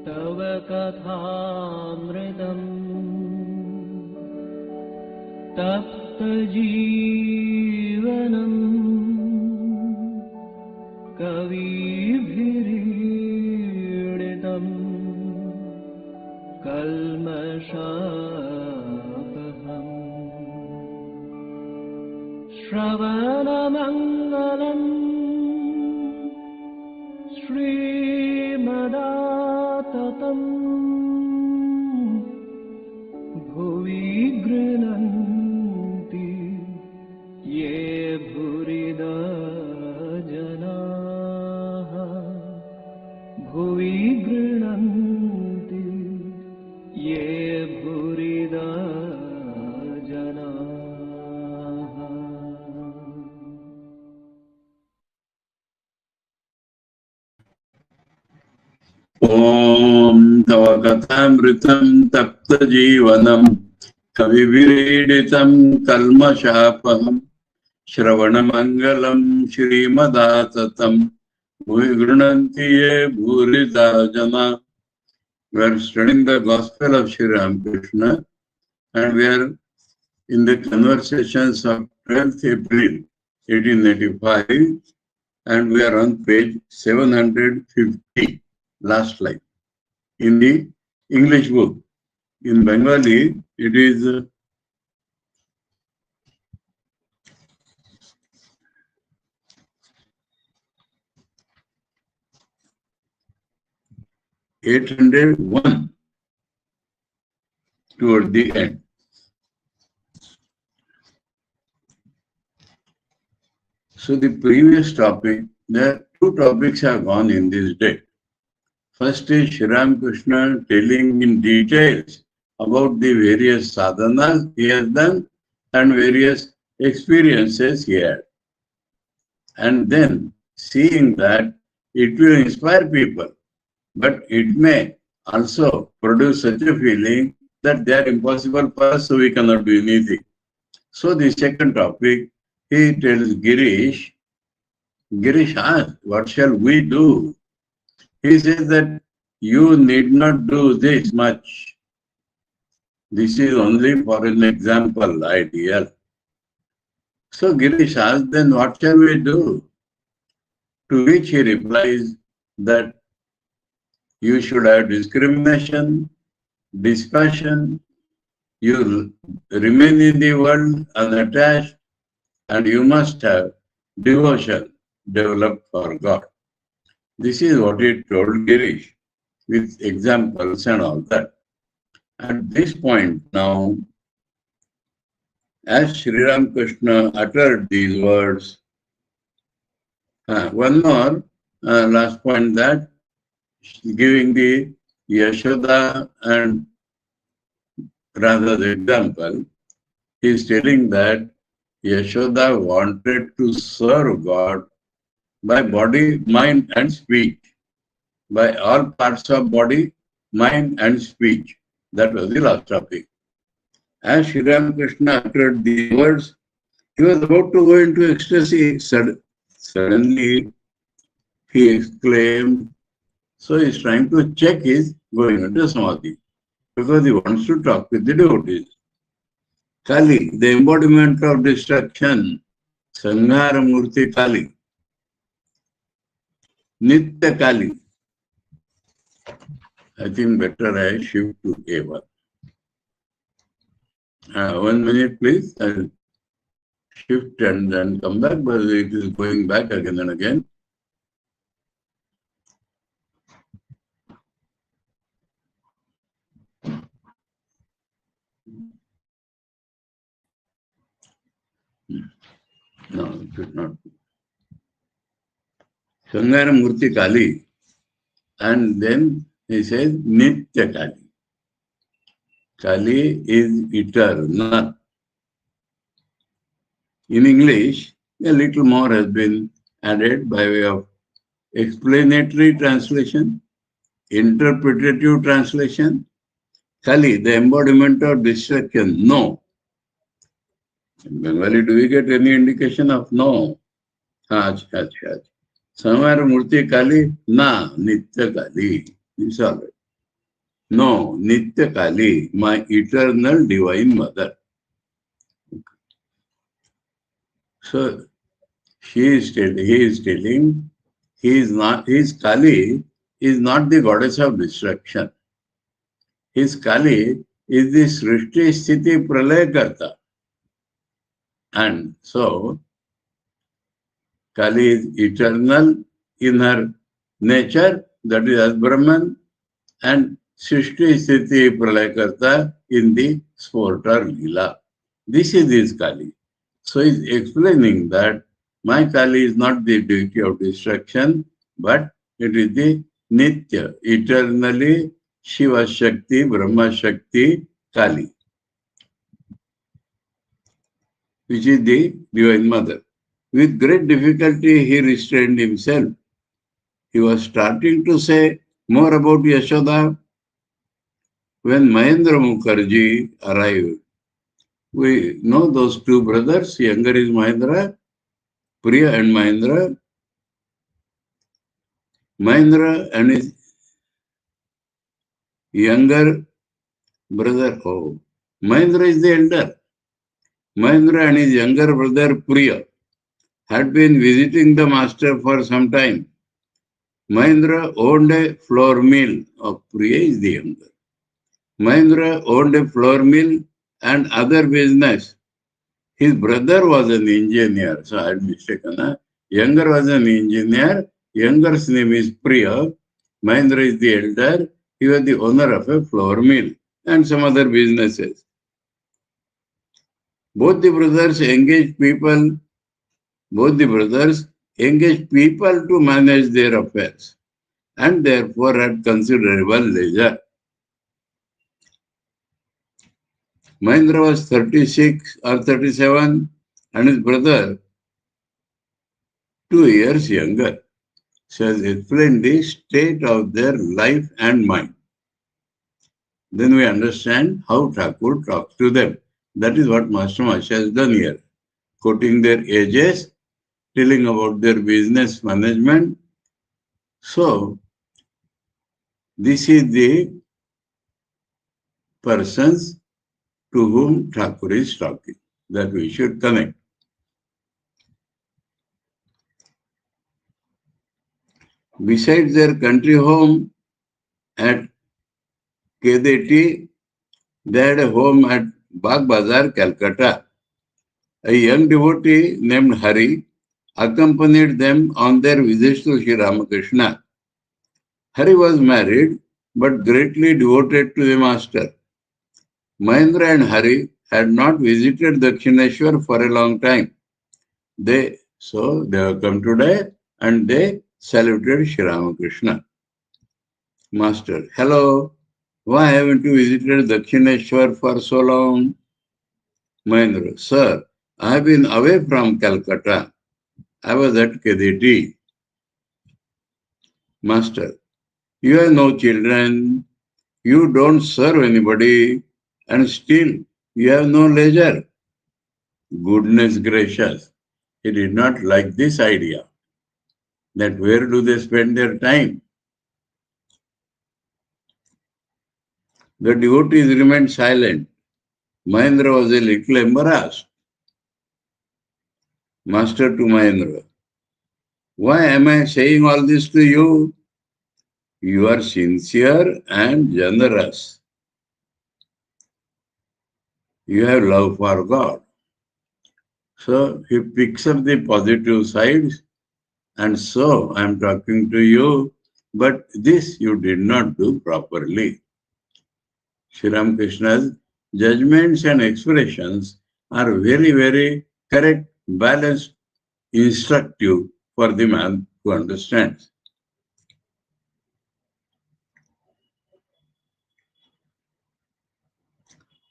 तव कथामृतम् तप्तजीवनम् कविभिरीडितम् कल्मषापहम् श्रवणमङ्गलम् श्रीमदाततम् भुवि गृह्णन्ति ये भूरिदा जनाः भुवि गृह्णन्ति ये भूरिदा जनाः। ॐ तव कथामृतं तप्तजीवनं कविभिरीडितं कल्मषापहं श्रवणमङ्गलं श्रीमदाततं भुवि गृह्णन्ति ये भूरिदा जना. We are studying the Gospel of Sri Ramakrishna, and we are in the conversations of 12th April 1885, and we are on page 750, last line, in the English book. In Bengali, it is 801 toward the end. So the previous topic, there are two topics have gone in this day. First is Sri Ramakrishna telling in details about the various sadhanas he has done and various experiences he had. And then seeing that it will inspire people, but it may also produce such a feeling that they are impossible for us, so we cannot do anything. So the second topic, he tells Girish asks, what shall we do? He says that you need not do this much. This is only for an example, ideal. So Girish asks, then what shall we do? To which he replies that you should have discrimination, dispassion, you remain in the world unattached, and you must have devotion developed for God. This is what he told Girish, with examples and all that. At this point now, as Sri Ramakrishna uttered these words, one more last point, that giving the Yashoda and rather the example, he is telling that Yashoda wanted to serve God by body, mind and speech, by all parts of body, mind and speech. That was the last topic. As Sri Ramakrishna uttered these words, he was about to go into ecstasy. Suddenly he exclaimed, so he is trying to check his going into samadhi, because he wants to talk with the devotees. Kali, the embodiment of destruction, Sanghara Murti Kali, Nitya Kali. I think better I shift to A1. 1 minute please, I'll shift and then come back, but it is going back again and again. No, it should not be. Sanghara Murti Kali, and then he says Nitya Kali. Kali is eternal. In English, a little more has been added by way of explanatory translation, interpretative translation. Kali, the embodiment of destruction. No. In Bengali, do we get any indication of no? Samara Murti Kali, na, Nitya Kali. It's all right. No, Nitya Kali, my eternal divine mother. So he is telling, his Kali is not the goddess of destruction. His Kali is the Srishti Sthiti Pralaya Karta. And so, Kali is eternal in her nature, that is as Brahman, and Srishti Sthiti Pralaya Karta in the sport or Leela. This is his Kali. So he is explaining that my Kali is not the deity of destruction, but it is the Nitya, eternally Shiva Shakti, Brahma Shakti, Kali, which is the Divine Mother. With great difficulty, he restrained himself. He was starting to say more about Yashoda when Mahendra Mukherjee arrived. We know those two brothers, younger is Mahendra, Priya and Mahendra. Mahendra and his younger brother, Mahendra is the elder. Mahendra and his younger brother Priya had been visiting the master for some time. Mahendra owned a flour mill. Priya is the younger. Mahendra owned a flour mill and other business. His brother was an engineer, so I had mistaken. Younger was an engineer. Younger's name is Priya. Mahendra is the elder. He was the owner of a flour mill and some other businesses. Both the brothers engaged people to manage their affairs and therefore had considerable leisure. Mahendra was 36 or 37 and his brother 2 years younger. She has explained the state of their life and mind. Then we understand how Thakur talks to them. That is what Master Maharshi has done here. Quoting their ages, telling about their business management. So, this is the persons to whom Thakur is talking, that we should connect. Besides their country home at Kedeti, they had a home at Bagh Bazar, Calcutta. A young devotee named Hari accompanied them on their visits to Sri Ramakrishna. Hari was married but greatly devoted to the master. Mahendra and Hari had not visited Dakshineshwar for a long time. They have come today and they saluted Sri Ramakrishna. Master, hello, why haven't you visited Dakshineshwar for so long? Mahendra, sir, I have been away from Calcutta. I was at Kedeti. Master, you have no children, you don't serve anybody, and still you have no leisure. Goodness gracious, he did not like this idea, that where do they spend their time? The devotees remained silent. Mahendra was a little embarrassed. Master to Mahendra, why am I saying all this to you? You are sincere and generous. You have love for God. So he picks up the positive sides, and so I am talking to you, but this you did not do properly. Sri Ramakrishna's judgments and expressions are very, very correct, balanced, instructive for the man who understands.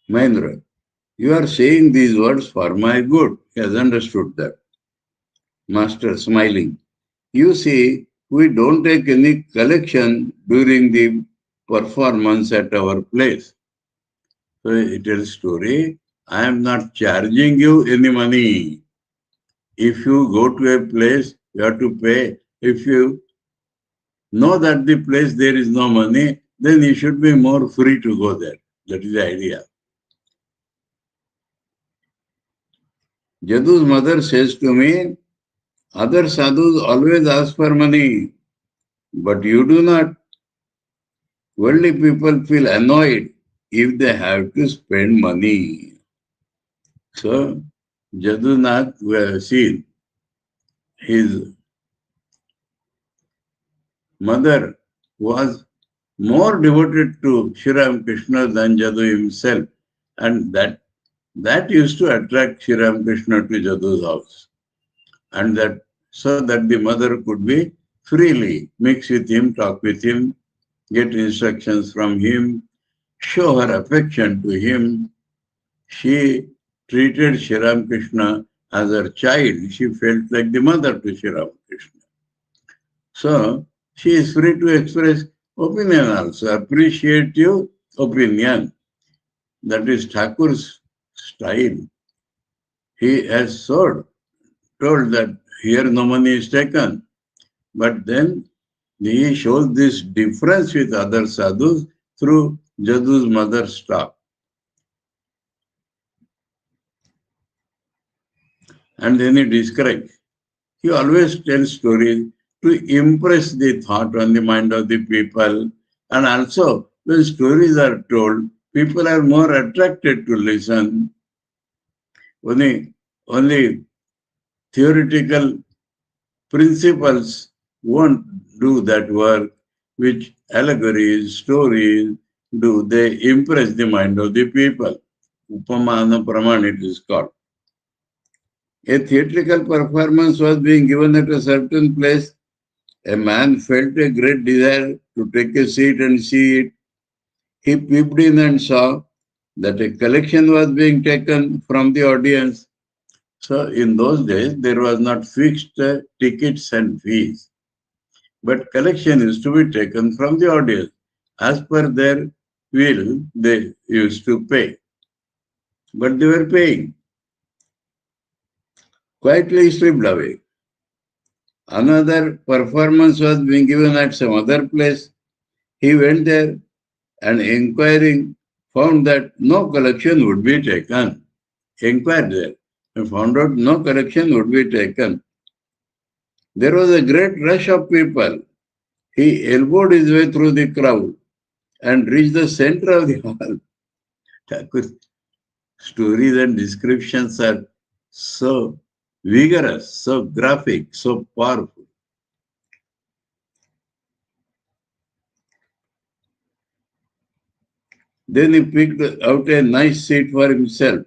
Mahendra, you are saying these words for my good. He has understood that. Master smiling. You see, we don't take any collection during the performance at our place. So he tells story. I am not charging you any money. If you go to a place, you have to pay. If you know that the place there is no money, then he should be more free to go there. That is the idea. Jadu's mother says to me, other sadhus always ask for money, but you do not. Worldly people feel annoyed if they have to spend money. So, Jadunath, we have seen, his mother was more devoted to Sri Ramakrishna than Jadu himself, and that used to attract Sri Ramakrishna to Jadu's house, and that so that the mother could be freely mix with him, talk with him, get instructions from him, show her affection to him. She treated Sri Ramakrishna as her child. She felt like the mother to Sri Ramakrishna. So she is free to express opinion also, appreciative opinion. That is Thakur's style. He has told that here no money is taken, but then he shows this difference with other sadhus through Jadu's mother's talk. And then he describes. He always tells stories to impress the thought on the mind of the people. And also, when stories are told, people are more attracted to listen. Only theoretical principles won't do that work, which allegories, stories do. They impress the mind of the people. Upamana Praman it is called. A theatrical performance was being given at a certain place. A man felt a great desire to take a seat and see it. He peeped in and saw that a collection was being taken from the audience. So in those days, there was not fixed tickets and fees, but collection is to be taken from the audience. As per their will, they used to pay. But they were paying. Quietly slipped away. Another performance was being given at some other place. He went there and inquiring found that no collection would be taken. Inquired there and found out no collection would be taken. There was a great rush of people. He elbowed his way through the crowd and reached the center of the hall. Thakur's stories and descriptions are so vigorous, so graphic, so powerful. Then he picked out a nice seat for himself,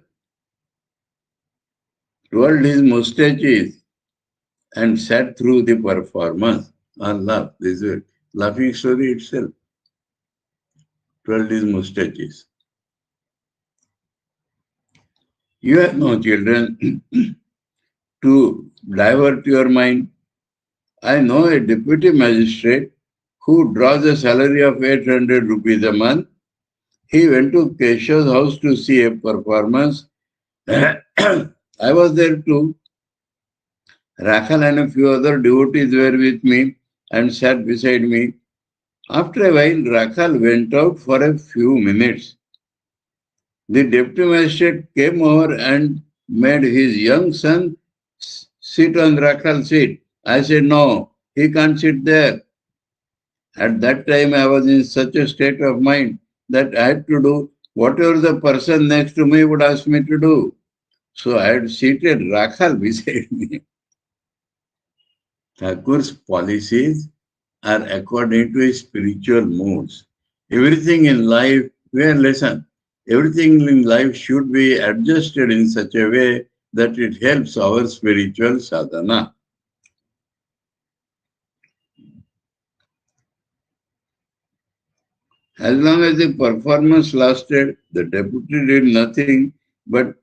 twirled his mustaches, and sat through the performance. Allah, this is a laughing story itself. Twirled his mustaches. You have no children to divert your mind. I know a deputy magistrate who draws a salary of 800 rupees a month. He went to Keshav's house to see a performance. I was there too. Rakhal and a few other devotees were with me and sat beside me. After a while, Rakhal went out for a few minutes. The deputy magistrate came over and made his young son sit on Rakhal's seat. I said, no, he can't sit there. At that time, I was in such a state of mind that I had to do whatever the person next to me would ask me to do. So I had seated Rakhal beside me. Thakur's policies are according to his spiritual moods. Everything in life, everything in life should be adjusted in such a way that it helps our spiritual sadhana. As long as the performance lasted, the deputy did nothing but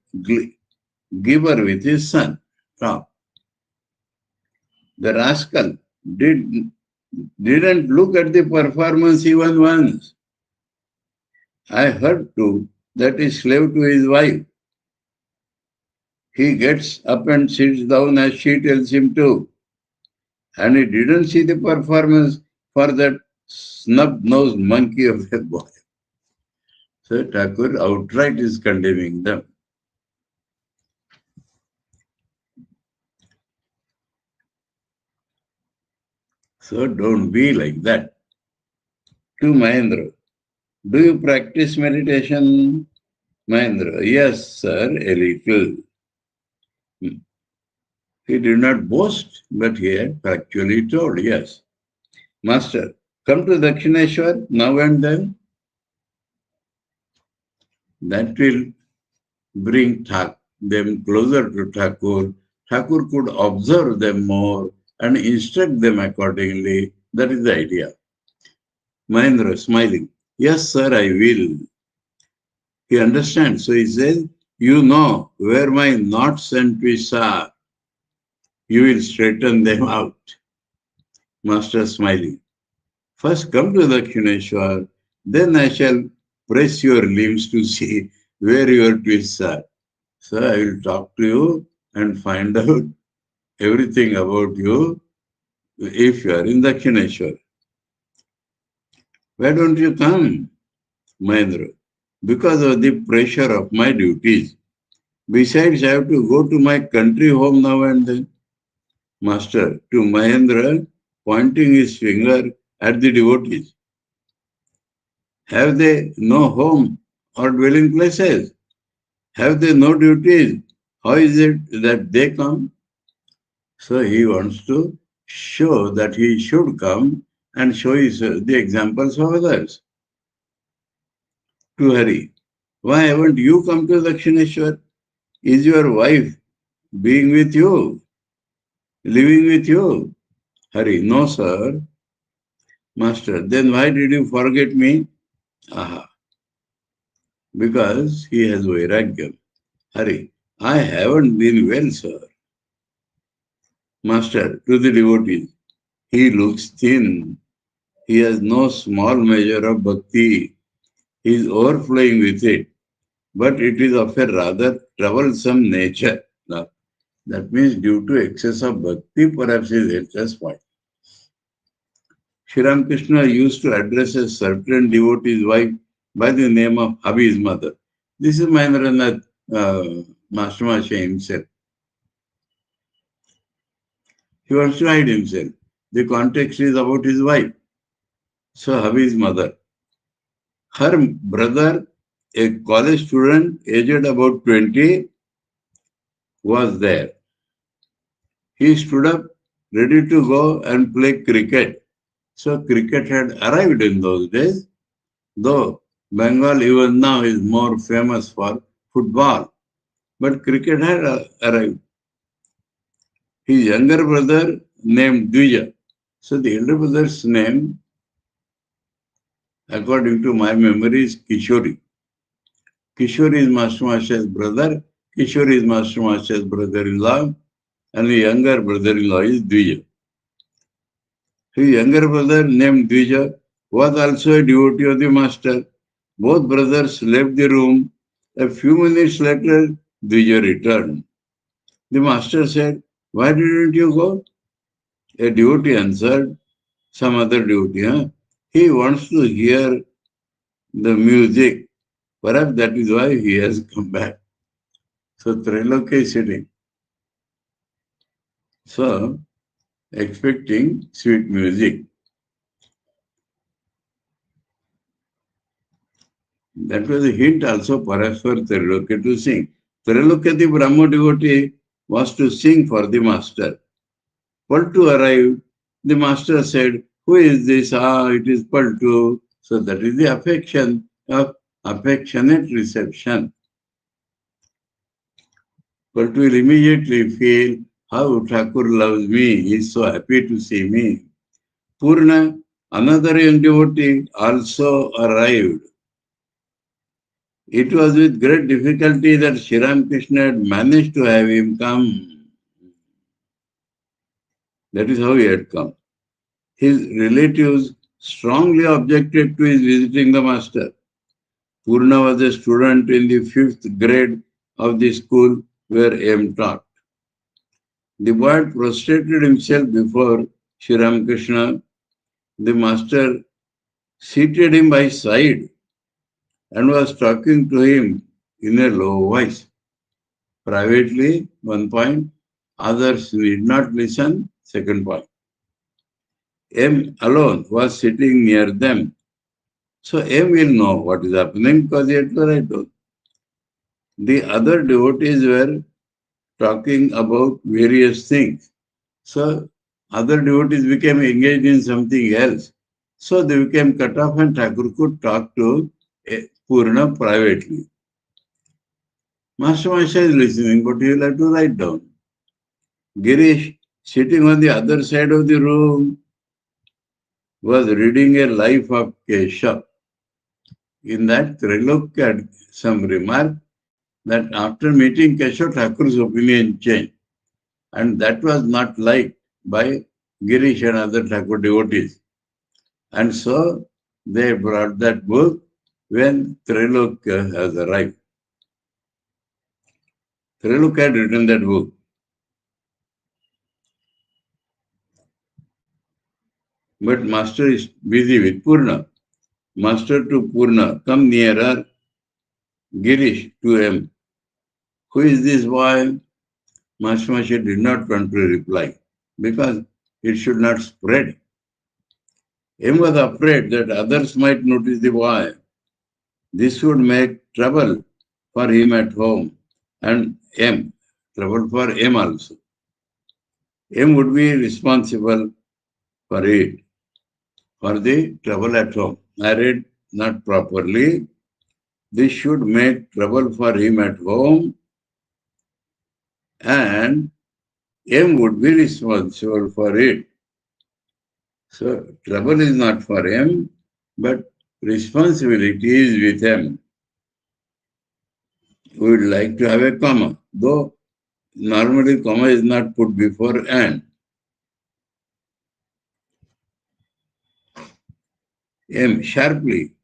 gibber with his son. The rascal didn't look at the performance even once. I heard too that he slave to his wife. He gets up and sits down as she tells him to. And he didn't see the performance for that snub-nosed monkey of a boy. So Thakur outright is condemning them. So don't be like that. To Mahendra, do you practice meditation? Mahendra, yes, sir, a little. He did not boast, but he had factually told, yes. Master, come to Dakshineshwar now and then. That will bring them closer to Thakur. Thakur could observe them more and instruct them accordingly. That is the idea. Mahendra smiling. Yes, sir, I will. He understands. So he says, you know where my knots and twists are. You will straighten them out. Master smiling. First come to Dakshineshwar, then I shall press your limbs to see where your twists are. So I will talk to you and find out everything about you if you are in Dakshineshwar. Why don't you come, Mahendra? Because of the pressure of my duties. Besides, I have to go to my country home now and then. Master, to Mahendra, pointing his finger at the devotees. Have they no home or dwelling places? Have they no duties? How is it that they come? So he wants to show that he should come and show the examples of others. To Hari, why haven't you come to Dakshineshwar? Is your wife being with you? Living with you? Hari, no sir. Master, then why did you forget me? Aha. Because he has vairagya. Hari, I haven't been well, sir. Master, to the devotees, he looks thin. He has no small measure of bhakti. He is overflowing with it. But it is of a rather troublesome nature. Now, that means due to excess of bhakti, perhaps his health has spoiled. Sri Ramakrishna used to address a certain devotee's wife by the name of Abhi's mother. This is Mahendranāth Master himself. He wants to hide himself. The context is about his wife. So Abhi's mother. Her brother, a college student aged about 20, was there. He stood up ready to go and play cricket. So cricket had arrived in those days, though Bengal even now is more famous for football. But cricket had arrived. His younger brother named Dvija. So the elder brother's name, according to my memory, is Kishori. Kishori is Master brother. Kishori is Master's brother-in-law. And the younger brother-in-law is Dvija. His younger brother named Dvija was also a devotee of the Master. Both brothers left the room. A few minutes later, Dvija returned. The Master said, why didn't you go? A devotee answered, some other devotee, huh? He wants to hear the music. Perhaps that is why he has come back. So Trailoka is sitting. So, expecting sweet music. That was a hint also perhaps for Trailoka to sing. Trailoka, the Brahmo devotee, was to sing for the Master. Paltu arrived. The Master said, who is this? It is Paltu. So that is the affection of affectionate reception. Paltu will immediately feel how Thakur loves me. He is so happy to see me. Purna, another young devotee, also arrived. It was with great difficulty that Sri Ramakrishna had managed to have him come. That is how he had come. His relatives strongly objected to his visiting the Master. Purna was a student in the 5th grade of the school where M taught. The boy prostrated himself before Sri Ramakrishna. The Master seated him by side and was talking to him in a low voice. Privately, one point, others need not listen, second point. M alone was sitting near them. So M will know what is happening because he had to write down. The other devotees were talking about various things. So other devotees became engaged in something else. So they became cut off and Thakur could talk to Purna privately. Master is listening, but he will have to write down. Girish, sitting on the other side of the room, was reading a life of Keshav. In that, Trilok had some remark that after meeting Keshav, Thakur's opinion changed. And that was not liked by Girish and other Thakur devotees. And so they brought that book when Trilok has arrived. Trilok had written that book. But Master is busy with Purna. Master to Purna, come nearer. Girish to him. Who is this boy? Master did not want to reply because it should not spread. M was afraid that others might notice the boy. This would make trouble for him at home and M, trouble for M also. M would be responsible for it, for the trouble at home. I read not properly. This should make trouble for him at home and M would be responsible for it. So trouble is not for M, but responsibility is with M. We would like to have a comma, though normally comma is not put before and. M sharply.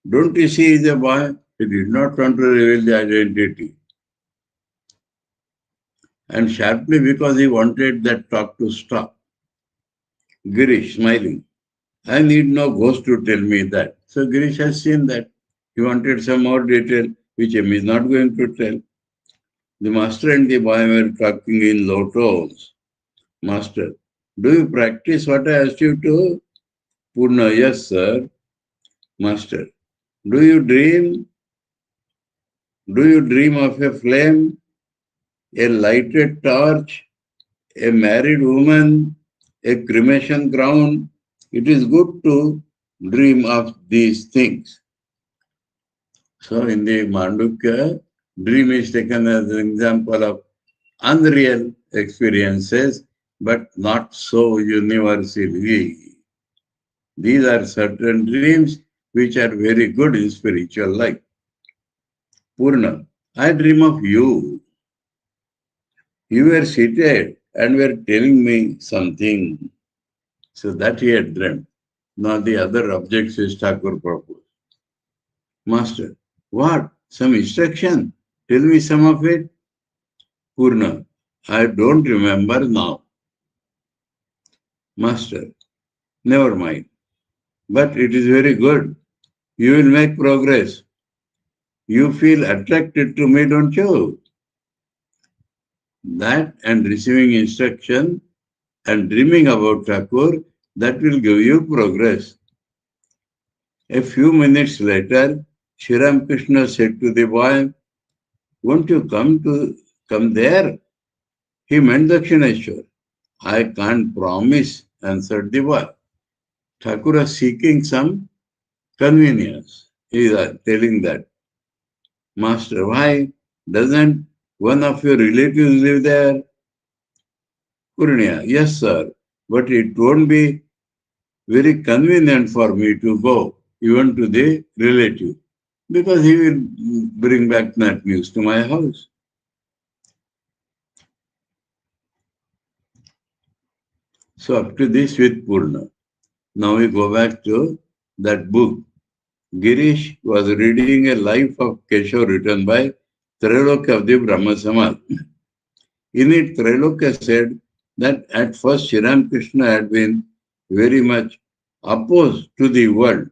Don't you see he's a boy? He did not want to reveal the identity. And sharply because he wanted that talk to stop. Girish smiling. I need no ghost to tell me that. So Girish has seen that. He wanted some more detail, which M is not going to tell. The master and the boy were talking in low tones. Master, do you practice what I asked you to? Purna, yes, sir. Master, do you dream? Do you dream of a flame, a lighted torch, a married woman, a cremation ground? It is good to dream of these things. So in the Mandukya, dream is taken as an example of unreal experiences, but not so universally. These are certain dreams which are very good in spiritual life. Purna, I dream of you. You were seated and were telling me something. So that he had dreamt. Now the other objects is Thakur proposed. Master, what? Some instruction? Tell me some of it. Purna, I don't remember now. Master, never mind. But it is very good. You will make progress. You feel attracted to me, don't you? That and receiving instruction and dreaming about Thakur, that will give you progress. A few minutes later, Sri Ramakrishna said to the boy, won't you come there? He meant Dakshineshwar. I can't promise, answered the boy. Thakur is seeking some convenience. He is telling that. Master, why doesn't one of your relatives live there? Purnia, yes, sir, but it won't be very convenient for me to go even to the relative because he will bring back that news to my house. So up to this with Purna. Now we go back to that book. Girish was reading a life of Keshav written by Trailokya of the Brahma Samaj. In it, Trailokya said that at first Sri Ramakrishna had been very much opposed to the world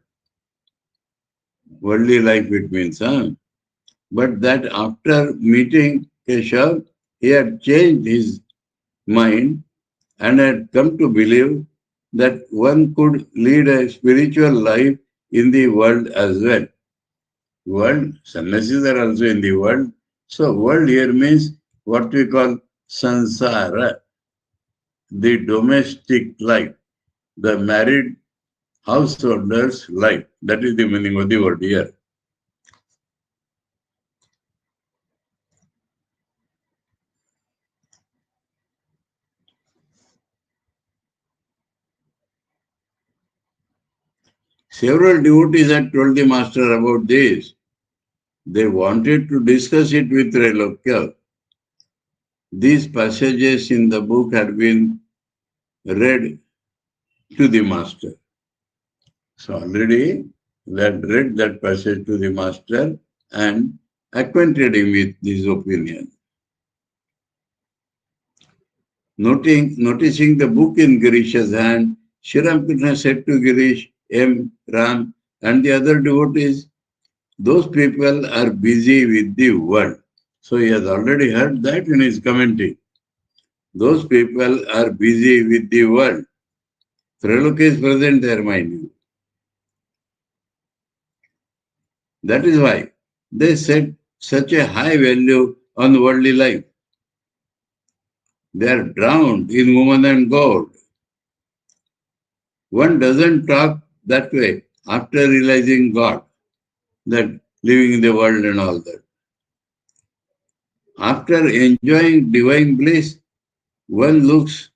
Worldly life it means, huh? But that after meeting Keshav, he had changed his mind and had come to believe that one could lead a spiritual life in the world as well. World, sannyasis are also in the world. So world here means what we call sansara, the domestic life, the married householder's life. That is the meaning of the word here. Several devotees had told the master about this. They wanted to discuss it with Trailokya. These passages in the book had been read to the master. So already they had read that passage to the master and acquainted him with this opinion. Noticing the book in Girish's hand, Sri Ramakrishna said to Girish, M. Ram, and the other devotees, those people are busy with the world. So he has already heard that in his commentary. Those people are busy with the world. Trailoka is present there, mind you. That is why they set such a high value on worldly life. They are drowned in woman and gold. One doesn't talk that way after realizing God, that living in the world and all that. After enjoying divine bliss, one looks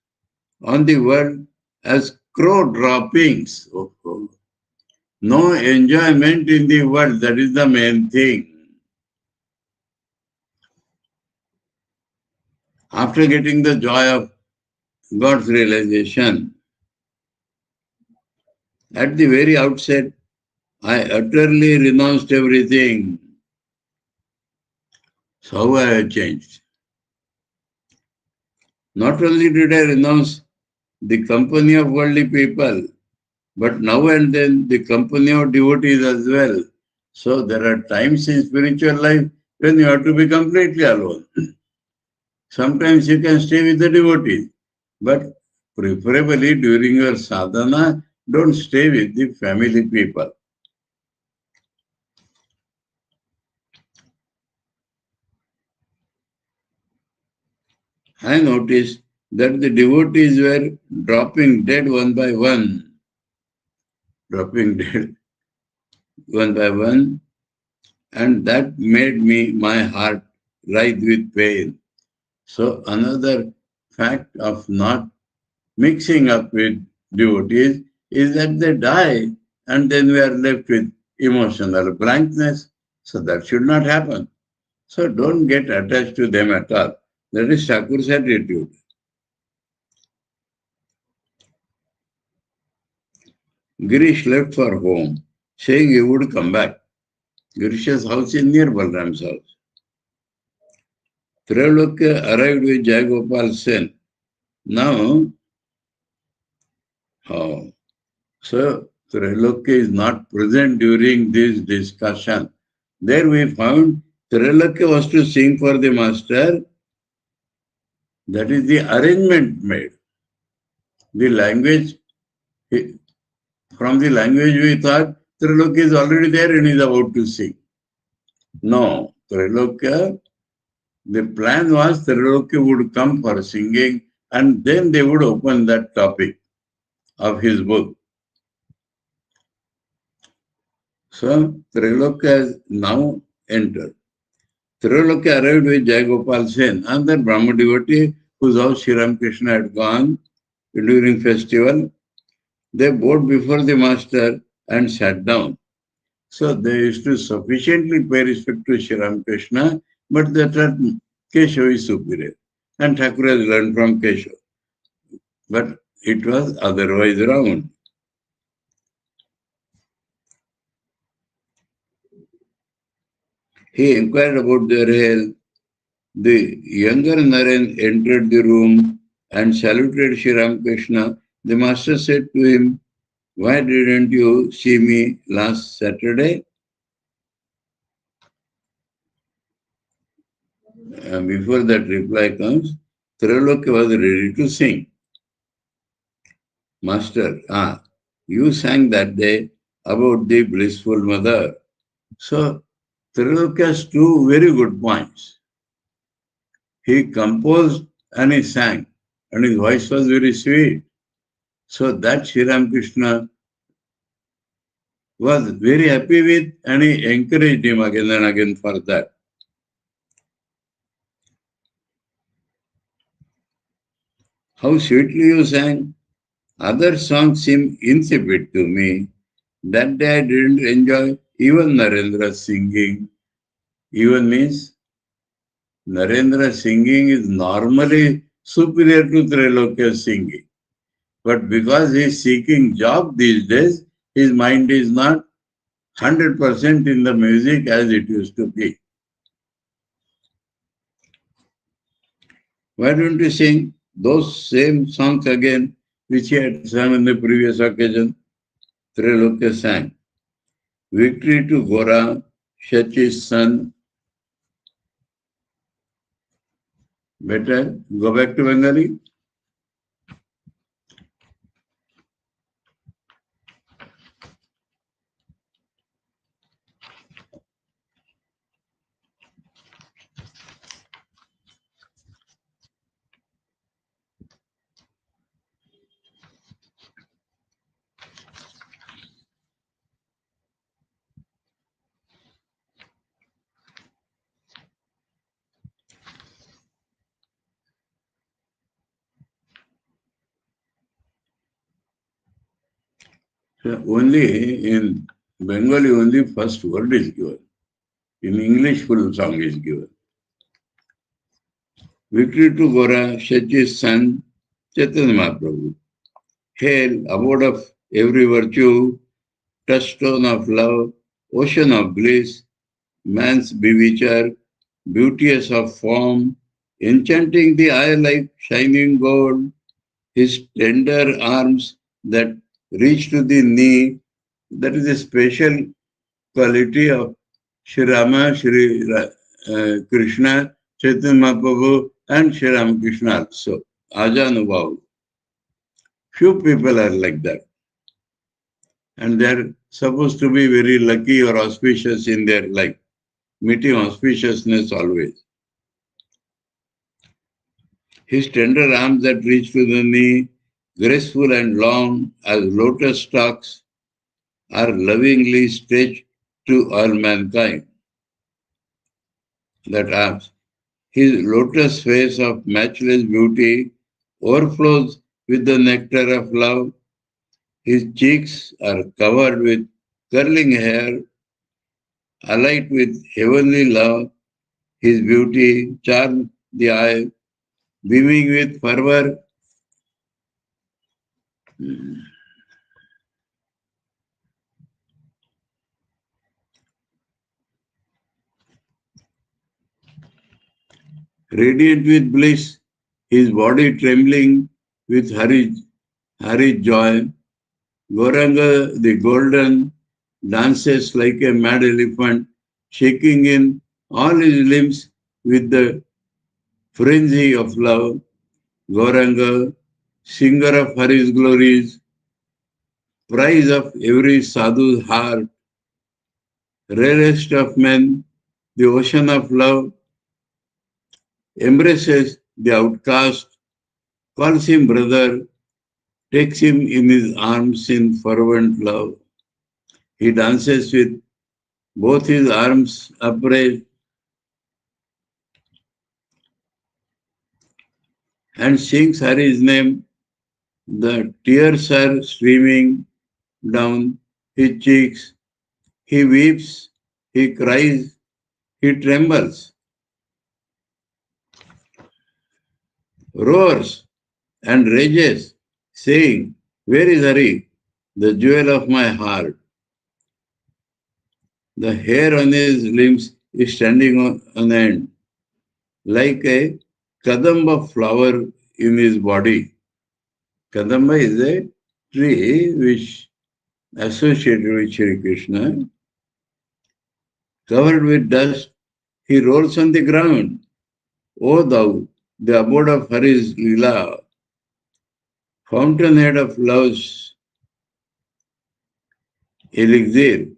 on the world as crow droppings. Oh. No enjoyment in the world, that is the main thing. After getting the joy of God's realization, at the very outset, I utterly renounced everything. So how I have changed. Not only did I renounce the company of worldly people, but now and then the company of devotees as well. So there are times in spiritual life when you have to be completely alone. Sometimes you can stay with the devotees, but preferably during your sadhana, don't stay with the family people. I noticed that the devotees were dropping dead one by one, dropping dead one by one, and that made my heart writhe with pain. So another fact of not mixing up with devotees is that they die and then we are left with emotional blankness. So that should not happen. So don't get attached to them at all. That is Thakur's attitude. Girish left for home, saying he would come back. Girish's house is near Balram's house. Trailokya arrived with Jayagopal Sen. Now, so Trailokya is not present during this discussion. There we found Trailokya was to sing for the master. That is the arrangement made. The language, from the language we thought Trailokya is already there and is about to sing. No, Trailokya, the plan was Trailokya would come for singing and then they would open that topic of his book. So Trailokya has now entered. Trailokya arrived with Jayagopal Sen, another Brahma devotee whose house Sri Ramakrishna had gone during festival. They bowed before the master and sat down. So they used to sufficiently pay respect to Sri Ramakrishna, but they thought Keshav is superior. And Thakur has learned from Keshav. But it was otherwise round. He inquired about their health. The younger Naren entered the room and saluted Sri Ramakrishna. The master said to him, "Why didn't you see me last Saturday?" before that reply comes, Trailokya was ready to sing. Master, you sang that day about the blissful mother. So, Trailokya has two very good points. He composed and he sang, and his voice was very sweet. So that Sri Ramakrishna was very happy with, and he encouraged him again and again for that. How sweetly you sang. Other songs seem insipid to me. That day I didn't enjoy even Narendra's singing. Even means Narendra singing is normally superior to Trailokya's singing. But because he is seeking job these days, his mind is not 100% in the music as it used to be. Why don't you sing those same songs again, which he had sung on the previous occasion? Trailokya sang. Victory to Gora, Shachi's son. Better go back to Bengali. So only in Bengali, only first word is given. In English, full song is given. Victory to Gora, Shachi's son, Chaitanya Mahaprabhu. Hail, abode of every virtue, touchstone of love, ocean of bliss, man's bewitcher, beauteous of form, enchanting the eye like shining gold, his tender arms that reach to the knee. That is a special quality of Sri Rama, Krishna, Chaitanya Mahaprabhu, and Sri Ramakrishna also. Ajanubhav. Few people are like that. And they're supposed to be very lucky or auspicious in their life, meeting auspiciousness always. His tender arms that reach to the knee, graceful and long as lotus stalks, are lovingly stretched to all mankind. That arms. His lotus face of matchless beauty overflows with the nectar of love. His cheeks are covered with curling hair, alight with heavenly love. His beauty charms the eye, beaming with fervor. Radiant with bliss, his body trembling with hurried joy. Gauranga the golden dances like a mad elephant, shaking in all his limbs with the frenzy of love. Gauranga, singer of Hari's glories, prize of every sadhu's heart, rarest of men, the ocean of love, embraces the outcast, calls him brother, takes him in his arms in fervent love. He dances with both his arms upraised and sings Hari's name. The tears are streaming down his cheeks. He weeps, he cries, he trembles, roars and rages, saying, "Where is Hari, the jewel of my heart?" The hair on his limbs is standing on end, like a kadamba flower in his body. Kadamba is a tree which associated with Sri Krishna. Covered with dust, he rolls on the ground O thou, the abode of Hari's Lila, fountainhead of love's elixir,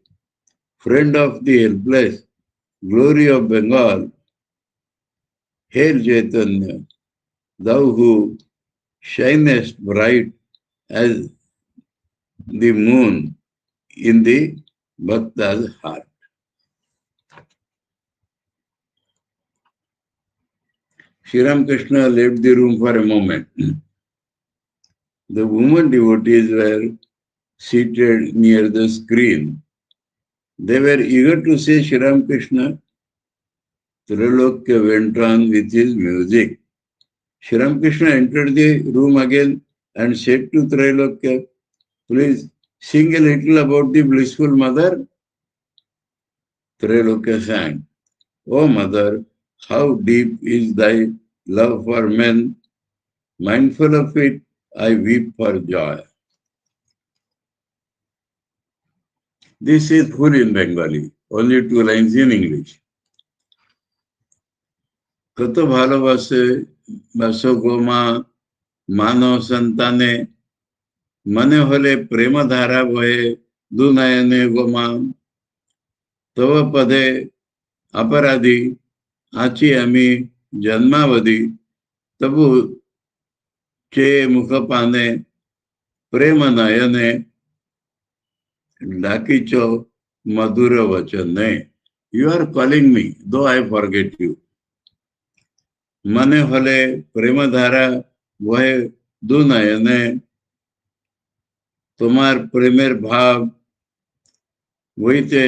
friend of the helpless, glory of Bengal, hail Chaitanya, thou who shinest bright as the moon in the Bhakta's heart. Sri Ramakrishna left the room for a moment. The women devotees were seated near the screen. They were eager to see Sri Ramakrishna. Trilokya went on with his music. Sri Ramakrishna entered the room again and said to Trilokya, please sing a little about the blissful mother. Trilokya sang, O mother, how deep is thy love for men. Mindful of it, I weep for joy. This is full in Bengali, only 2 lines in English. কত ভালোবাসে বাসো গোমা মানব সন্তানে মনে হলে প্রেম ধারা বহে দুনয়নে গোমা তব পদে অপরাধী আছি আমি জন্মাবধি তবু চে মুখ পানে প্রেম নয়নে ডাকিছ মধুর বচনে. You are calling me, though I forget you. মনে হলে প্রেম ধারা বহে দু নয়নে তোমার প্রেমের ভাব বইতে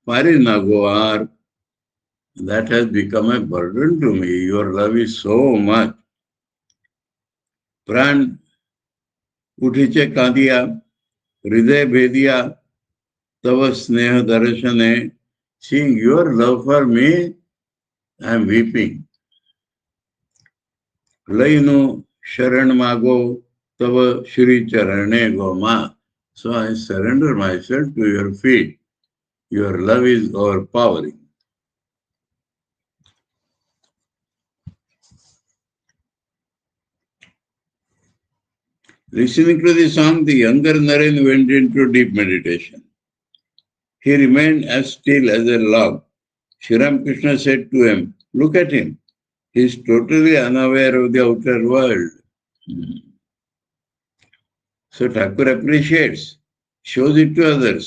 পারি না গো আর. That has become a burden to me. Your love is so much. প্রাণ উঠিছে কাঁদিয়া হৃদয় ভেদিয়া তব স্নেহ দর্শনে. Seeing your love for me, I am weeping. લઈનો શરણ માગો તવ શ્રી ચરણે ગોમા. So I surrender myself to your feet. Your love is overpowering. Listening to the song, the younger Naren went into deep meditation. He remained as still as a log. Sri Ramakrishna said to him, look at him. He is totally unaware of the outer world. So Thakur appreciates, shows it to others.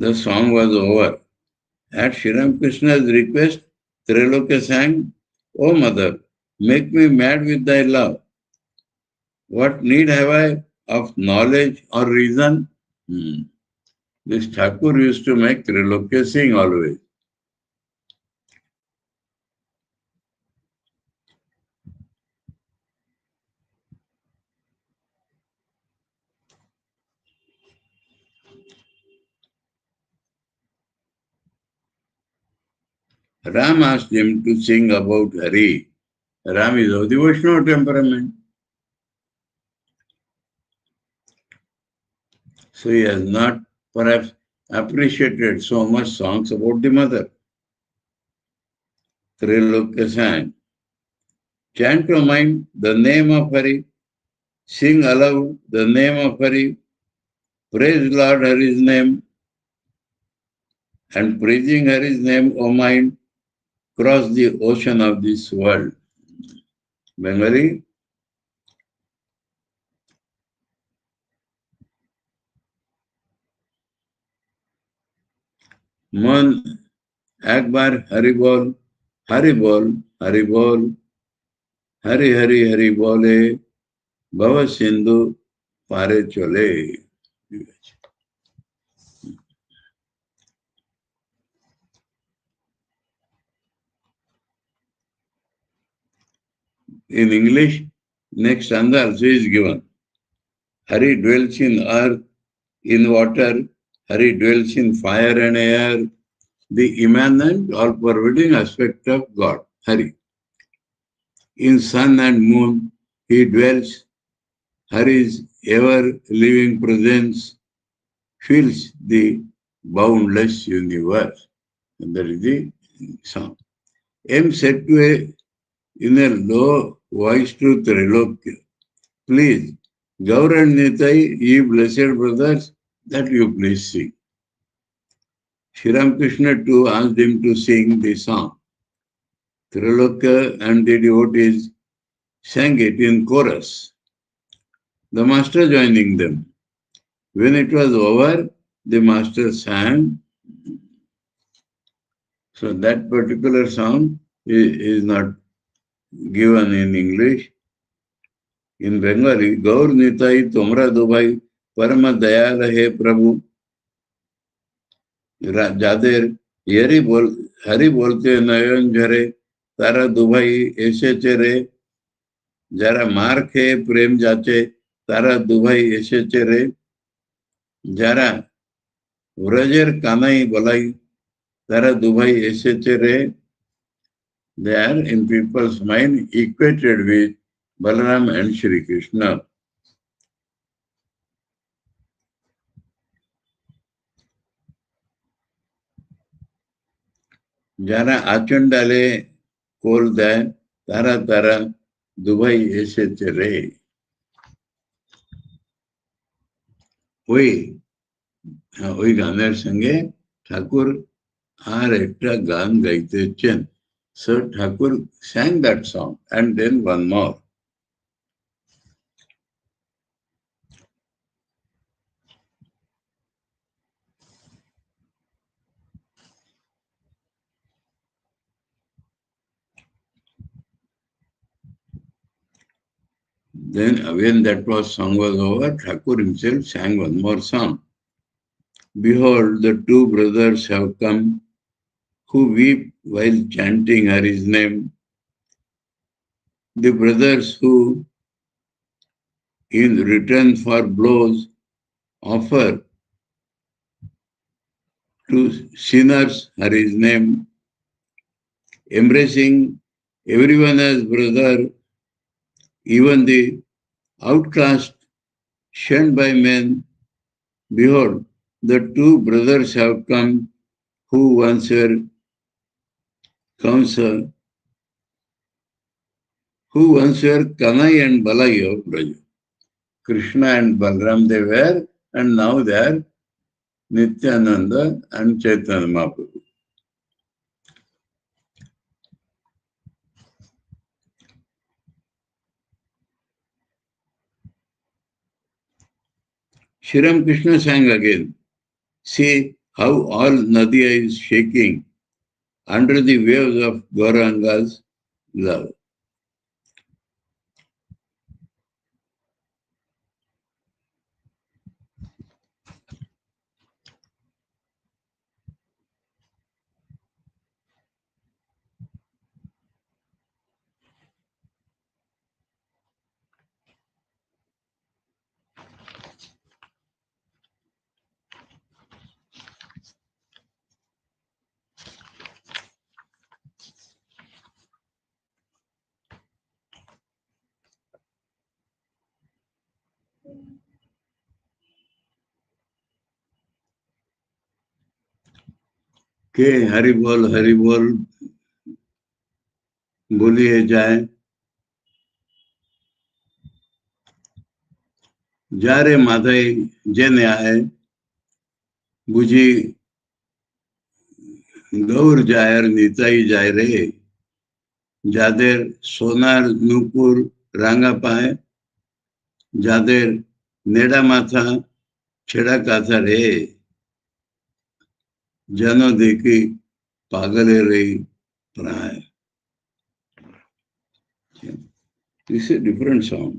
The song was over. At Sri Ramakrishna's request, Trilokya sang, O mother, make me mad with thy love. What need have I of knowledge or reason? This Thakur used to make Trilokya sing always. Ram asked him to sing about Hari. Ram is of the Vaishnava temperament. So he has not perhaps appreciated so much songs about the mother. Trilokya sang, chant to mind the name of Hari, sing aloud the name of Hari, praise Lord Hari's name, and praising Hari's name, O mind, cross the ocean of this world. Bengali. मन एक बार हरि बोल हरि बोल हरि बोल हरि हरि हरि बोले भव सिंधु पारे चले. In English, next stanza also is given. Hari dwells in earth, in water. Hari dwells in fire and air, the immanent, all-pervading aspect of God, Hari. In sun and moon, he dwells. Hari's ever-living presence fills the boundless universe. And that is the song. M said to in a low voice to Trilokya, please, Gaur and Nitai, ye blessed brothers, that you please sing. Sri Ramakrishna too asked him to sing the song. Trilokya and the devotees sang it in chorus, the master joining them. When it was over, the master sang. So that particular song is not given in English. In Bengali, Gaur Nitai Tomra Dubai Parama Dayala He Prabhu যাদের হরি বলতে নয়ন ঝরে তারা দুভাই এসেছে রে যারা মার খেয়ে প্রেম যাচ্ছে তারা দুভাই এসেছে রে যারা ব্রজের কানাই বলাই তারা দুভাই এসেছে রে they are in people's mind equated with Balaram and Sri Krishna. যারা আচন্ডালে কোল দেয় তারা তারা দুবাই এসেছে রে ওই গানের সঙ্গে ঠাকুর আর একটা গান গাইতেছেন so Thakur sang that song and then one more. Then when that song was over, Thakur himself sang one more song. Behold, the two brothers have come who weep while chanting Hari's name. The brothers who, in return for blows, offer to sinners Hari's name, embracing everyone as brother, even the outcast shunned by men. Behold, the two brothers have come who once were Kanai and Balai of Braja. Krishna and Balram they were, and now they are Nityananda and Chaitanya Mahaprabhu. Sri Ramakrishna sang again. See how all Nadia is shaking under the waves of Gauranga's love. के हरि बोल बोलिए जाए যারে মাথায় জেনে আয় বুঝি গৌর যায় আর নিতাই যায় রে যাদের সোনার নুপুর রাঙা পায় যাদের নেড়া মাথা ছেঁড়া কাঁথা রে যেন দেখি পাগলের এই প্রায় This is a different song.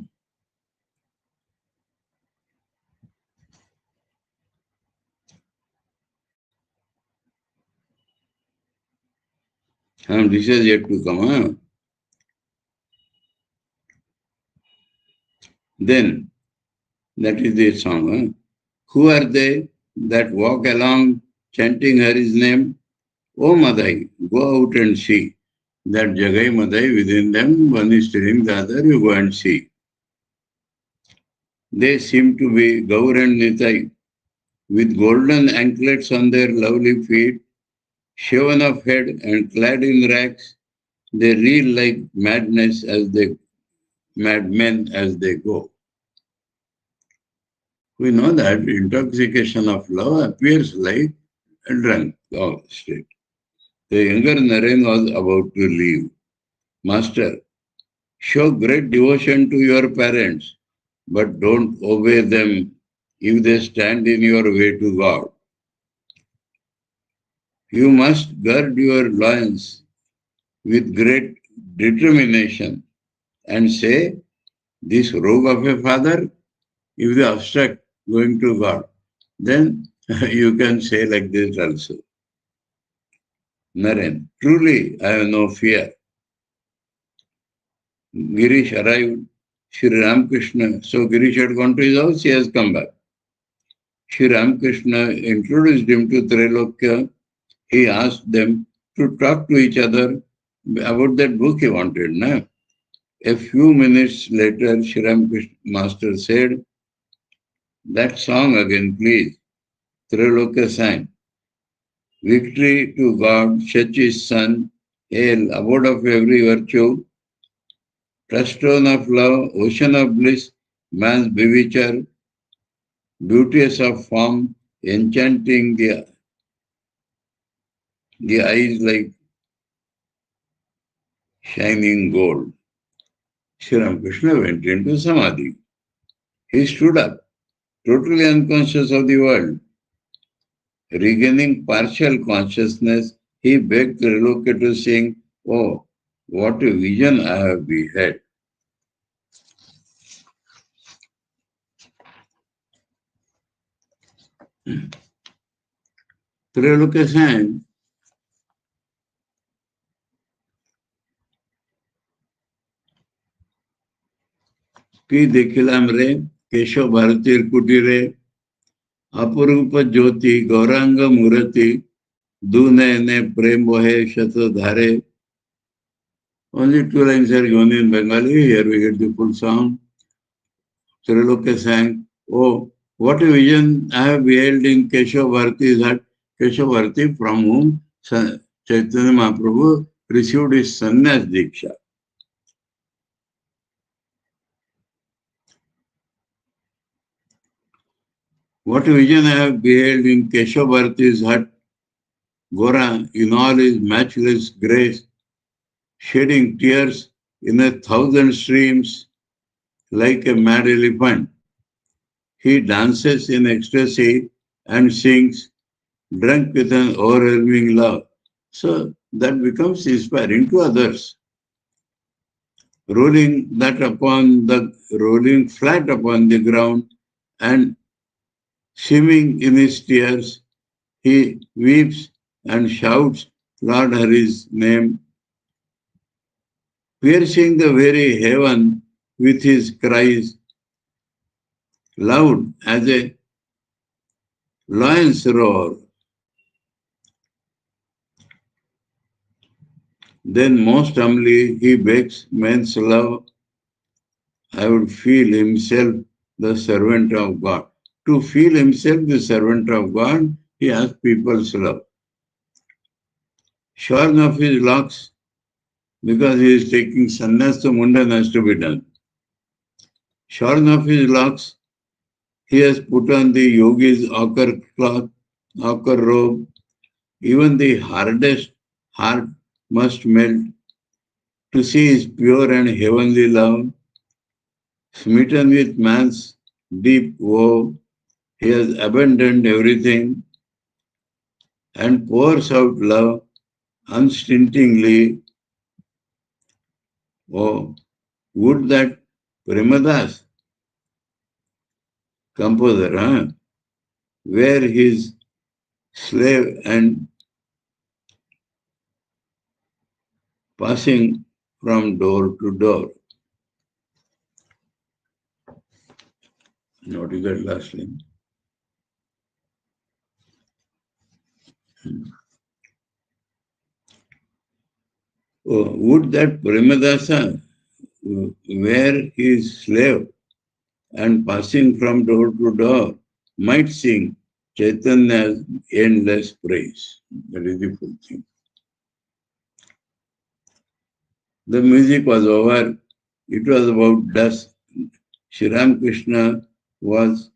And this is yet to come. Huh? Then, that is the song. Huh? Who are they that walk along chanting Hari's name? Oh Madai, go out and see. That Jagai Madai within them, one is telling the other, you go and see. They seem to be Gaur and Nitai. with golden anklets on their lovely feet, shaven of head and clad in rags, they reel like madmen as they go. We know that intoxication of love appears like a drunk state. The younger Naren was about to leave. Master, show great devotion to your parents, but don't obey them if they stand in your way to God. You must gird your loins with great determination and say, this rogue of a father, if they obstruct going to God, then you can say like this also. Naren, truly I have no fear. Girish arrived, Sri Ramakrishna. So Girish had gone to his house, he has come back. Sri Ramakrishna introduced him to Trailokya. He asked them to talk to each other about that book he wanted. Na? A few minutes later, Sri Ramakrishna Master said, that song again, please. Trailokya sang. Victory to God, such is Son, hail, abode of every virtue, touchstone of love, ocean of bliss, man's bewitcher, beauteous of form, enchanting the eyes like shining gold. Sri Ramakrishna went into Samadhi. He stood up, totally unconscious of the world. Regaining partial consciousness, he begged Trilokya to sing, oh, what a vision I have beheld. Trilokya sang, কি দেখিলাম রে কেশব ভারতীর কুটিরে অপরূপ জ্যোতি গৌরাঙ্গ মূরতি দু নয়নে প্রেম বহে শতধারে. Only two lines are given in Bengali. Here we get the full song. Trilokya sang, oh, what a vision I have beheld in Keshav Bharati's hut. Keshav Bharati, from whom Chaitanya Mahaprabhu received his sannyas diksha. What a vision I have beheld in Keshav Bharati's hut. Gora, in all his matchless grace, shedding tears in 1,000 streams like a mad elephant. He dances in ecstasy and sings, drunk with an overwhelming love. So that becomes inspiring to others. Rolling flat upon the ground and swimming in his tears, he weeps and shouts Lord Hari's name, piercing the very heaven with his cries, loud as a lion's roar. Then most humbly he begs men's love. I would feel himself the servant of God. To feel himself the servant of God, he asks people's love. Shorn of his locks, because he is taking sannyas, so mundan has to be done. Shorn of his locks, he has put on the yogi's ochre cloth, ochre robe. Even the hardest heart must melt to see his pure and heavenly love. Smitten with man's deep woe, he has abandoned everything and pours out love unstintingly. Oh, would that Premadas, composer, were his slave and passing from door to door. What is that last line? Oh, would that Premadasa were his slave and passing from door to door might sing, Chaitanya's endless praise. That is the full thing. The music was over. It was about dusk. Sri Ramakrishna was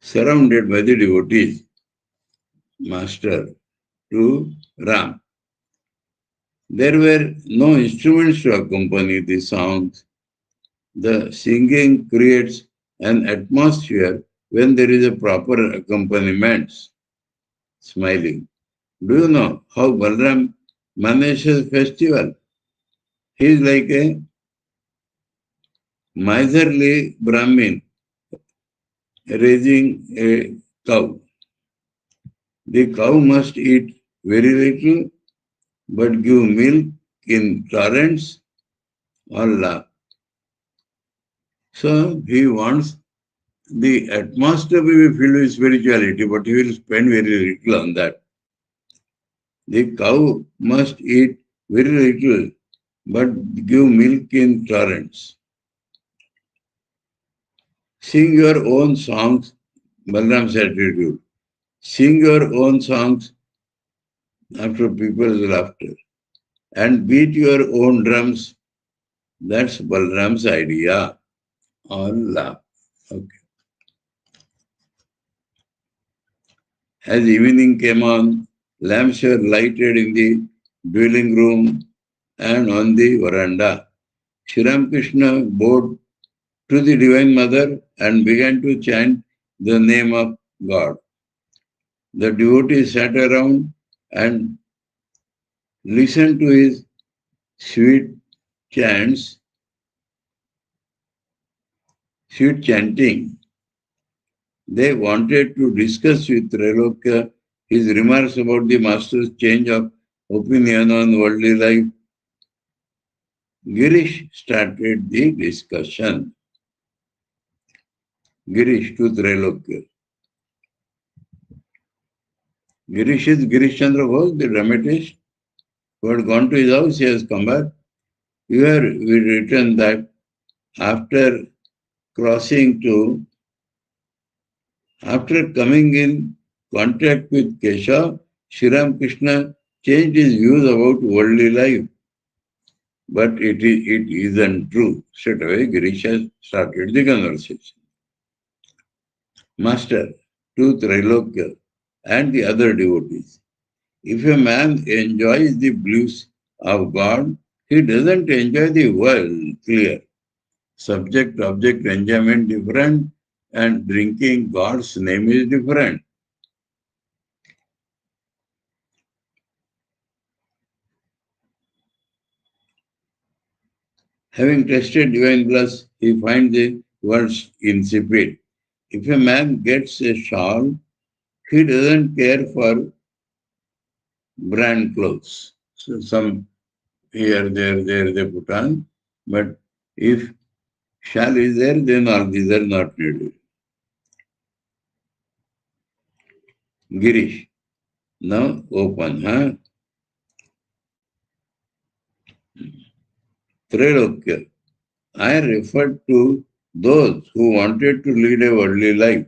surrounded by the devotees, master to Ram. There were no instruments to accompany the songs. The singing creates an atmosphere when there is a proper accompaniment. Smiling. Do you know how Balram manages festival? He is like a miserly Brahmin raising a cow. The cow must eat very little but give milk in torrents or lakh. So he wants the atmosphere to be filled with spirituality, but he will spend very little on that. The cow must eat very little but give milk in torrents. Sing your own songs, Balram's attitude. Sing your own songs after people's laughter. And beat your own drums. That's Balram's idea. Or laugh. Okay. As evening came on, lamps were lighted in the dwelling room and on the veranda. Sri Ramakrishna bowed to the Divine Mother and began to chant the name of God. The devotees sat around and listened to his sweet chants, sweet chanting. They wanted to discuss with Trailokya his remarks about the master's change of opinion on worldly life. Girish started the discussion. Girish to Trailokya. Girish is Girish Chandra Bose, the dramatist, who had gone to his house. He has come back. Here we written that after coming in contact with Keshav, Sri Ramakrishna changed his views about worldly life. But it isn't true. Straight away, Girish has started the conversation. Master, to Trailokya and the other devotees, if a man enjoys the bliss of God, he doesn't enjoy the world. Clear. Subject-object enjoyment different and drinking God's name is different. Having tasted divine bliss, he finds the words insipid. If a man gets a shawl, he doesn't care for brand clothes. So some here, there they put on, but if shawl is there, then all these are not needed. Girish, now open, huh? Trailokya, I referred to those who wanted to lead a worldly life.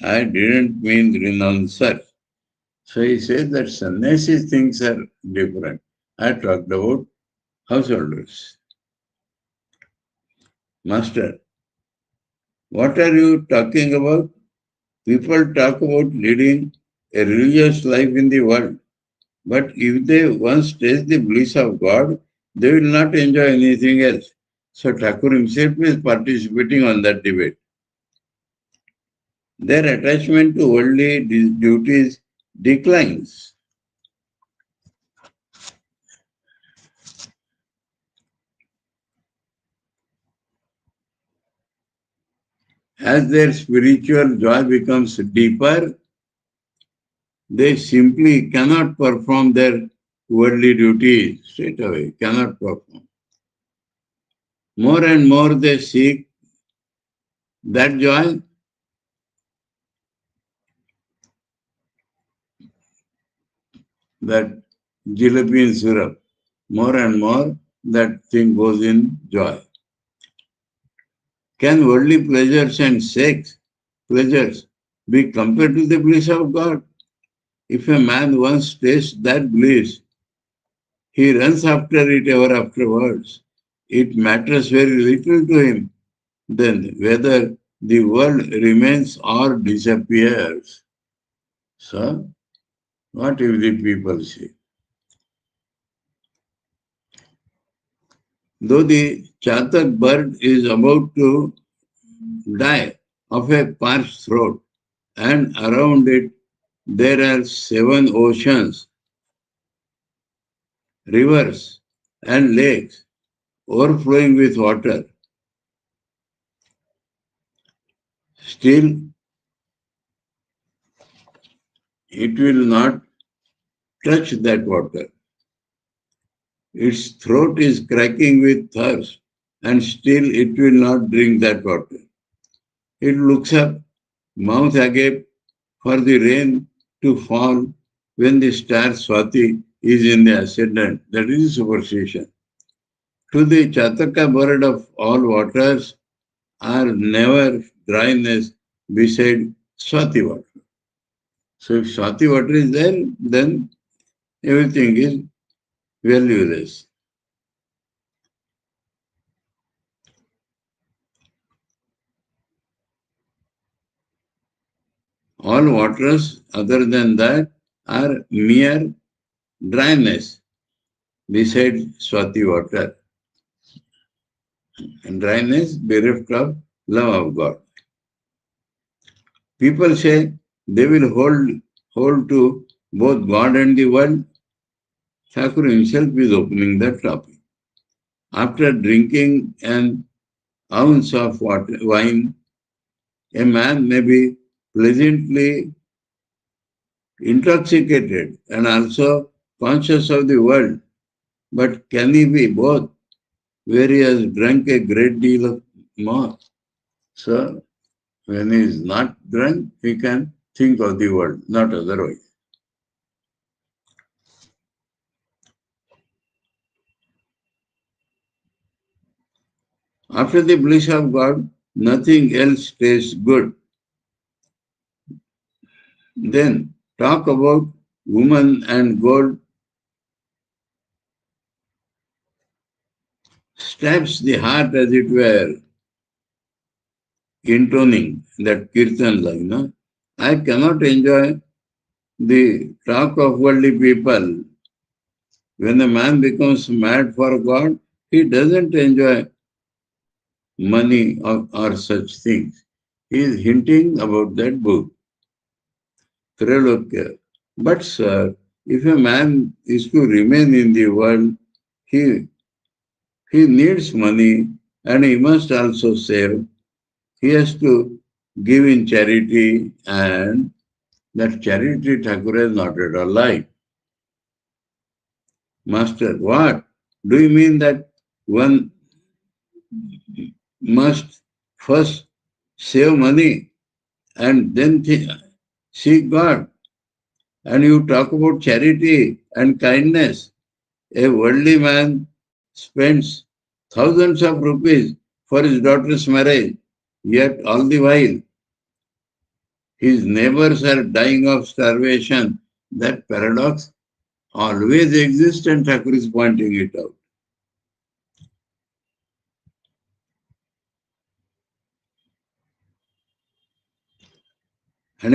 I didn't mean renouncers. So he says that sannyasi things are different. I talked about householders. Master, what are you talking about? People talk about leading a religious life in the world. But if they once taste the bliss of God, they will not enjoy anything else. So Thakur himself is participating on that debate. Their attachment to worldly duties declines. As their spiritual joy becomes deeper, they simply cannot perform their worldly duties straight away, cannot perform. More and more they seek that joy. That jalebi and syrup, more and more that thing goes in joy. Can worldly pleasures and sex pleasures be compared to the bliss of God? If a man once tastes that bliss, he runs after it ever afterwards. It matters very little to him then whether the world remains or disappears. So, what if the people say? Though the chatak bird is about to die of a parched throat, and around it there are 7 oceans, rivers, and lakes overflowing with water, still it will not touch that water. Its throat is cracking with thirst, and still it will not drink that water. It looks up, mouth agape, for the rain to fall when the star Swati is in the ascendant. That is superstition. To the Chataka bird of all waters are never dryness beside Swati water. So if Swati water is there, then everything is valueless. All waters other than that are mere dryness beside Swati water. And dryness bereft of love of God. People say they will hold to both God and the world. Thakur himself is opening that topic. After drinking an ounce of wine, a man may be pleasantly intoxicated and also conscious of the world. But can he be both, where he has drunk a great deal of more? So, when he is not drunk, he can think of the world, not otherwise. After the bliss of God, nothing else tastes good. Then talk about woman and gold stabs the heart, as it were, intoning that kirtan line. I cannot enjoy the talk of worldly people. When a man becomes mad for God, he doesn't enjoy money or such things. He is hinting about that book. Trilokya. But sir, if a man is to remain in the world, he needs money and he must also save. He has to give in charity, and that charity Thakur has not at all liked. Master, what? Do you mean that one must first save money and then seek God? And you talk about charity and kindness. A worldly man spends thousands of rupees for his daughter's marriage, yet all the while his neighbors are dying of starvation. That paradox always exists, and Thakur is pointing it out. And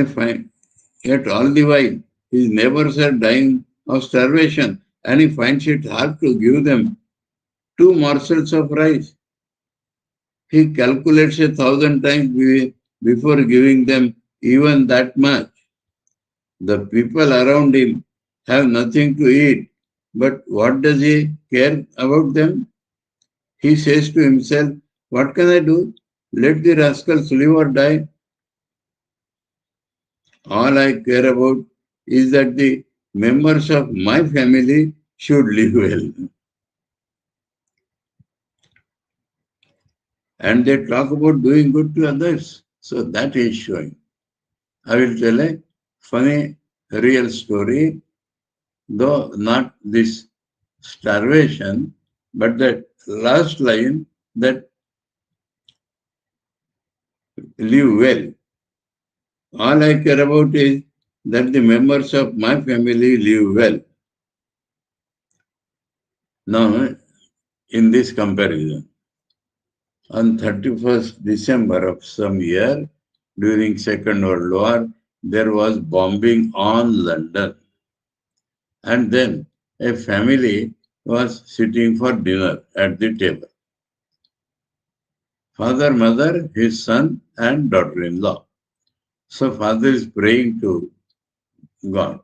yet all the while his neighbors are dying of starvation, and he finds it hard to give them 2 morsels of rice. He calculates 1,000 times before giving them even that much. The people around him have nothing to eat, but what does he care about them? He says to himself, what can I do? Let the rascals live or die. All I care about is that the members of my family should live well. And they talk about doing good to others. So that is showing. I will tell a funny real story, though not this starvation, but that last line, that live well. All I care about is that the members of my family live well. Now, in this comparison, on 31st December of some year, during Second World War, there was bombing on London. And then a family was sitting for dinner at the table. Father, mother, his son, and daughter-in-law. So father is praying to God,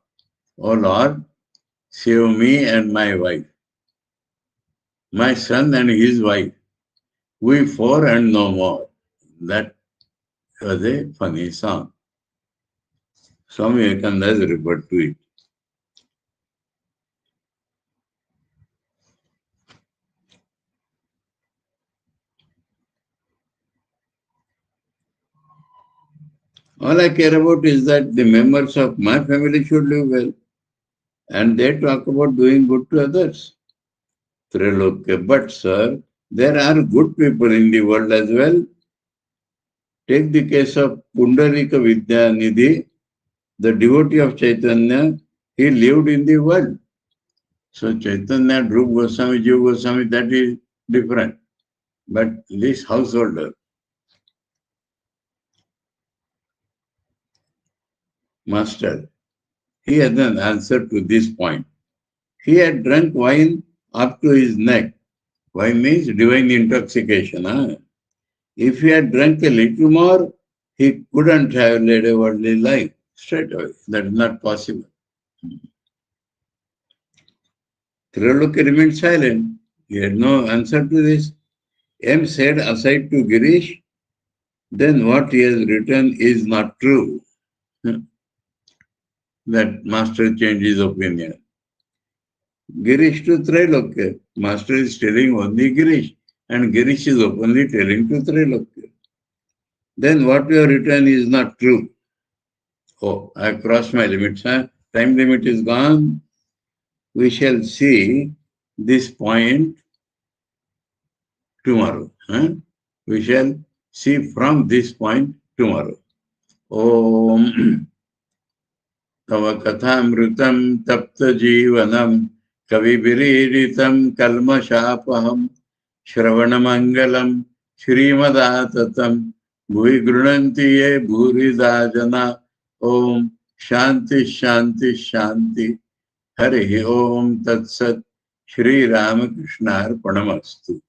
"Oh Lord, save me and my wife, my son and his wife, we four and no more." That was a funny song. Swami Vivekananda has referred to it. All I care about is that the members of my family should live well. And they talk about doing good to others. Trilokya. But sir, there are good people in the world as well. Take the case of Pundarika Vidyanidhi, the devotee of Chaitanya. He lived in the world. So Chaitanya, Dhruv Goswami, Jiva Goswami, that is different. But this householder, master, he had an answer to this point. He had drunk wine up to his neck. Wine means divine intoxication. Huh? If he had drunk a little more, he couldn't have led a worldly life straight away. That is not possible. Trilokya remained silent. He had no answer to this. M said aside to Girish, "Then what he has written is not true." That master changed his opinion. Girish to Trilokya. Master is telling only Girish, and Girish is openly telling to Trilokya. "Then what you have written is not true." Oh, I have crossed my limits. Huh? Time limit is gone. We shall see this point tomorrow. Huh? We shall see from this point tomorrow. Om Tava Kathāmritam Tapta Jivanam Kavibiriritam Kalmashapaham Shravanamangalam Shrimadaatatam Bhui Grunanti Ye Bhuridajana. Om Shanti Shanti Shanti. Hari Om Tat Sat. Sri Ramakrishna Arpanamastu.